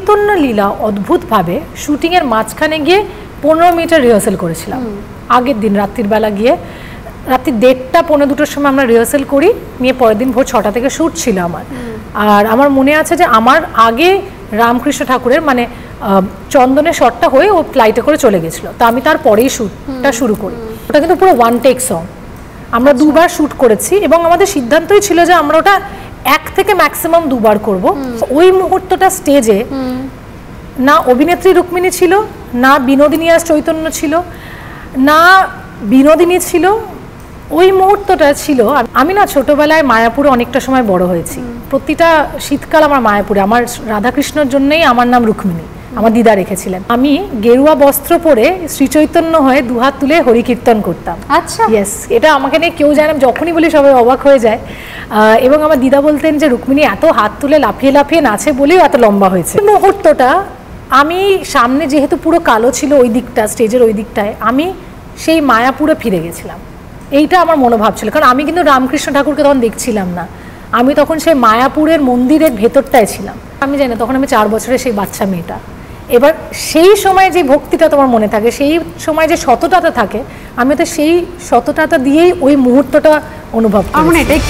চৈতন্য লীলা অদ্ভুতভাবে শুটিংয়ের মাঝখানে গিয়ে 15 মিনিটের রিহার্সাল করেছিলাম। আগের দিন রাত্রির বেলা গিয়ে রাত্রি 1:30 পৌনে 2টোর সময় আমরা রিহার্সাল করি, নিয়ে পরের দিন ভোর 6টা থেকে শ্যুট ছিল আমার। আর আমার মনে আছে যে আমার আগে রামকৃষ্ণ ঠাকুরের মানে চন্দনের শটটা হয়ে ও ফ্লাইটে করে চলে গেছিলো, তো আমি তার পরেই শ্যুটটা শুরু করি। ওটা কিন্তু পুরো 1 টেক সং, আমরা 2বার শ্যুট করেছি এবং আমাদের সিদ্ধান্তই ছিল যে আমরা ওটা 1 থেকে ম্যাক্সিমাম 2বার করব। ওই মুহূর্তটা স্টেজে না অভিনেত্রী রুক্মিণী ছিল, না বিনোদিনী আর চৈতন্য ছিল, না বিনোদিনী ছিল। ওই মুহূর্তটা ছিল, আমি না ছোটবেলায় মায়াপুরে অনেকটা সময় বড় হয়েছি। প্রতিটা শীতকাল আমার মায়াপুরে, আমার রাধাকৃষ্ণর জন্যই আমার নাম রুক্মিণী, আমার দিদা রেখেছিলেন। আমি গেরুয়া বস্ত্র পরে শ্রী চৈতন্য হয়ে দুহাত তুলে হরিকীর্তন করতাম। আচ্ছা, ইয়েস, এটা আমাকে নিয়ে কেউ জানে, যখনই বলি সবাই অবাক হয়ে যায়। এবং আমার দিদা বলতেন যে রুক্মিণী এত হাত তুলে লাফিয়ে লাফিয়ে নাচে বলেই এত লম্বা হয়েছে। মুহূর্তটা আমি সামনে যেহেতু পুরো কালো ছিল ওই দিকটা, স্টেজের ওই দিকটায়, আমি সেই মায়াপুরে ফিরে গেছিলাম। এইটা আমার মনোভাব ছিল, কারণ আমি কিন্তু রামকৃষ্ণ ঠাকুরকে তখন দেখছিলাম না, আমি তখন সেই মায়াপুরের মন্দিরের ভেতরটায় ছিলাম। আমি জানি না, তখন আমি 4 বছরের সেই বাচ্চা মেয়েটা। এবার সেই সময় যে ভক্তিটা তোমার মনে থাকে, সেই সময় যে সততাটা থাকে, আমি তো সেই সততাটা দিয়েই ওই মুহূর্তটা অনুভব করি। এটাই